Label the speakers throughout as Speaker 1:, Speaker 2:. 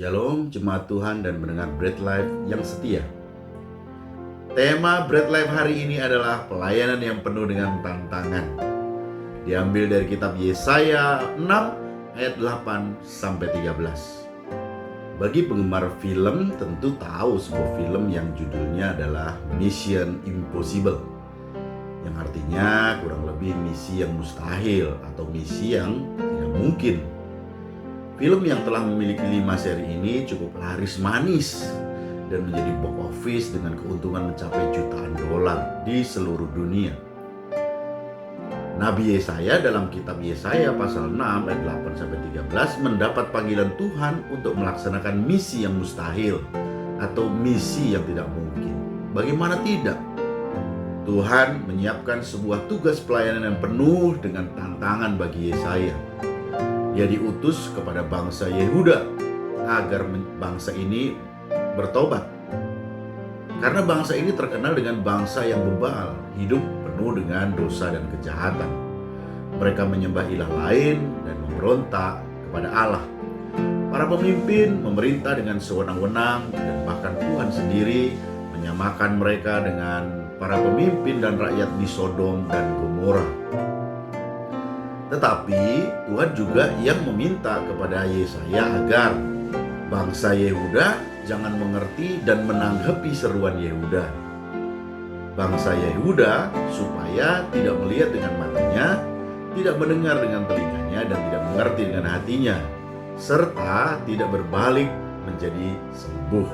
Speaker 1: Shalom jemaat Tuhan dan pendengar Bread Life yang setia. Tema Bread Life hari ini adalah pelayanan yang penuh dengan tantangan. Diambil dari kitab Yesaya 6 ayat 8 sampai 13. Bagi penggemar film tentu tahu sebuah film yang judulnya adalah Mission Impossible, yang artinya kurang lebih misi yang mustahil atau misi yang tidak mungkin. Film yang telah memiliki 5 seri ini cukup laris manis dan menjadi box office dengan keuntungan mencapai jutaan dolar di seluruh dunia. Nabi Yesaya dalam kitab Yesaya pasal 6 ayat 8-13 mendapat panggilan Tuhan untuk melaksanakan misi yang mustahil atau misi yang tidak mungkin. Bagaimana tidak? Tuhan menyiapkan sebuah tugas pelayanan yang penuh dengan tantangan bagi Yesaya. Dia diutus kepada bangsa Yehuda agar bangsa ini bertobat. Karena bangsa ini terkenal dengan bangsa yang bebal, hidup penuh dengan dosa dan kejahatan. Mereka menyembah ilah lain dan memberontak kepada Allah. Para pemimpin memerintah dengan sewenang-wenang dan bahkan Tuhan sendiri menyamakan mereka dengan para pemimpin dan rakyat di Sodom dan Gomora. Tetapi Tuhan juga yang meminta kepada Yesaya agar bangsa Yehuda jangan mengerti dan menanggapi seruan Yehuda. Bangsa Yehuda supaya tidak melihat dengan matanya, tidak mendengar dengan telinganya, dan tidak mengerti dengan hatinya, serta tidak berbalik menjadi sembuh.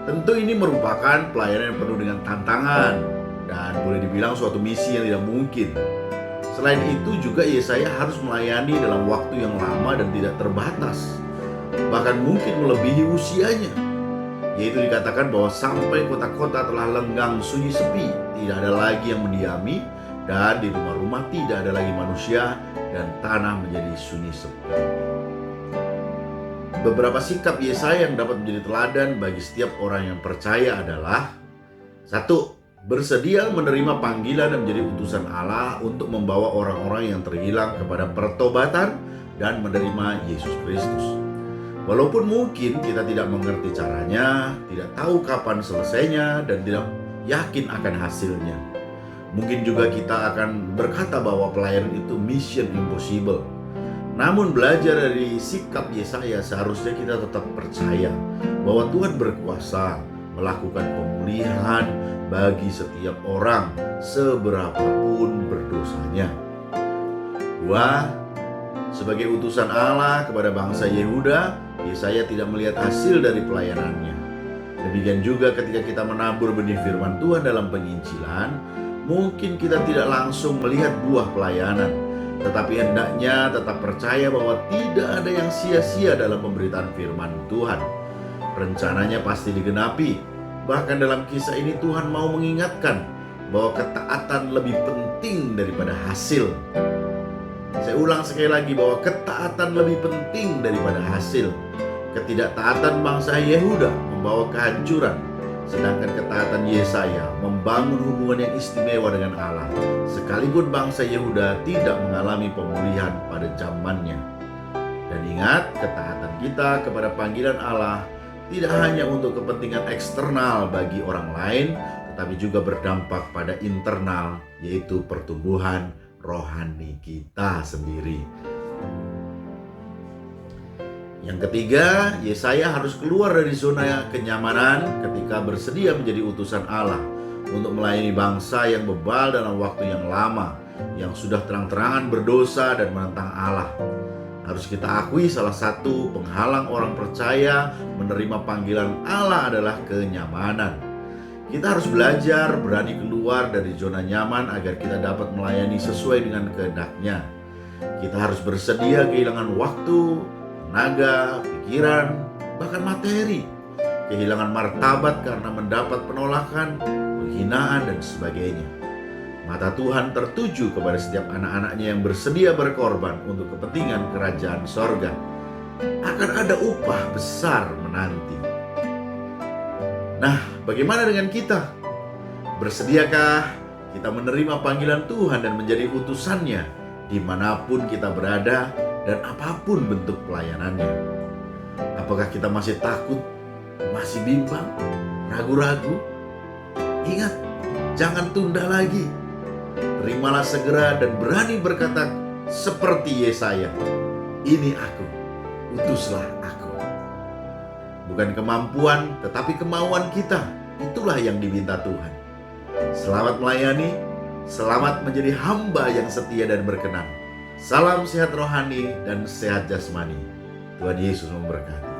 Speaker 1: Tentu ini merupakan pelayanan yang penuh dengan tantangan dan boleh dibilang suatu misi yang tidak mungkin. Selain itu juga Yesaya harus melayani dalam waktu yang lama dan tidak terbatas, bahkan mungkin melebihi usianya. Yaitu dikatakan bahwa sampai kota-kota telah lenggang sunyi sepi, tidak ada lagi yang mendiami, dan di rumah-rumah tidak ada lagi manusia, dan tanah menjadi sunyi sepi. Beberapa sikap Yesaya yang dapat menjadi teladan bagi setiap orang yang percaya adalah: 1. Bersedia menerima panggilan dan menjadi utusan Allah untuk membawa orang-orang yang terhilang kepada pertobatan dan menerima Yesus Kristus. Walaupun mungkin kita tidak mengerti caranya, tidak tahu kapan selesainya, dan tidak yakin akan hasilnya. Mungkin juga kita akan berkata bahwa pelayanan itu mission impossible. Namun belajar dari sikap Yesaya, seharusnya kita tetap percaya bahwa Tuhan berkuasa melakukan pemulihan bagi setiap orang seberapapun berdosanya. 2. Sebagai utusan Allah kepada bangsa Yehuda, Yesaya tidak melihat hasil dari pelayanannya. Demikian juga ketika kita menabur benih firman Tuhan dalam penginjilan, mungkin kita tidak langsung melihat buah pelayanan, tetapi hendaknya tetap percaya bahwa tidak ada yang sia-sia dalam pemberitaan firman Tuhan. Rencananya pasti digenapi. Bahkan dalam kisah ini Tuhan mau mengingatkan bahwa ketaatan lebih penting daripada hasil. Saya ulang sekali lagi bahwa ketaatan lebih penting daripada hasil. Ketidaktaatan bangsa Yehuda membawa kehancuran, sedangkan ketaatan Yesaya membangun hubungan yang istimewa dengan Allah, sekalipun bangsa Yehuda tidak mengalami pemulihan pada zamannya. Dan ingat, ketaatan kita kepada panggilan Allah tidak hanya untuk kepentingan eksternal bagi orang lain, tetapi juga berdampak pada internal, yaitu pertumbuhan rohani kita sendiri. Yang ketiga, Yesaya harus keluar dari zona kenyamanan ketika bersedia menjadi utusan Allah untuk melayani bangsa yang bebal dalam waktu yang lama, yang sudah terang-terangan berdosa dan menentang Allah. Harus kita akui salah satu penghalang orang percaya menerima panggilan Allah adalah kenyamanan. Kita harus belajar berani keluar dari zona nyaman agar kita dapat melayani sesuai dengan kehendak-Nya. Kita harus bersedia kehilangan waktu, tenaga, pikiran, bahkan materi. Kehilangan martabat karena mendapat penolakan, penghinaan, dan sebagainya. Mata Tuhan tertuju kepada setiap anak-anaknya yang bersedia berkorban untuk kepentingan kerajaan sorga. Akan ada upah besar menanti. Nah, bagaimana dengan kita? Bersediakah kita menerima panggilan Tuhan dan menjadi utusannya dimanapun kita berada dan apapun bentuk pelayanannya. Apakah kita masih takut, masih bimbang, ragu-ragu? Ingat, jangan tunda lagi. Terimalah segera dan berani berkata seperti Yesaya, "Ini aku, utuslah aku." Bukan kemampuan, tetapi kemauan kita. Itulah yang diminta Tuhan. Selamat melayani, selamat menjadi hamba yang setia dan berkenan. Salam sehat rohani dan sehat jasmani. Tuhan Yesus memberkati.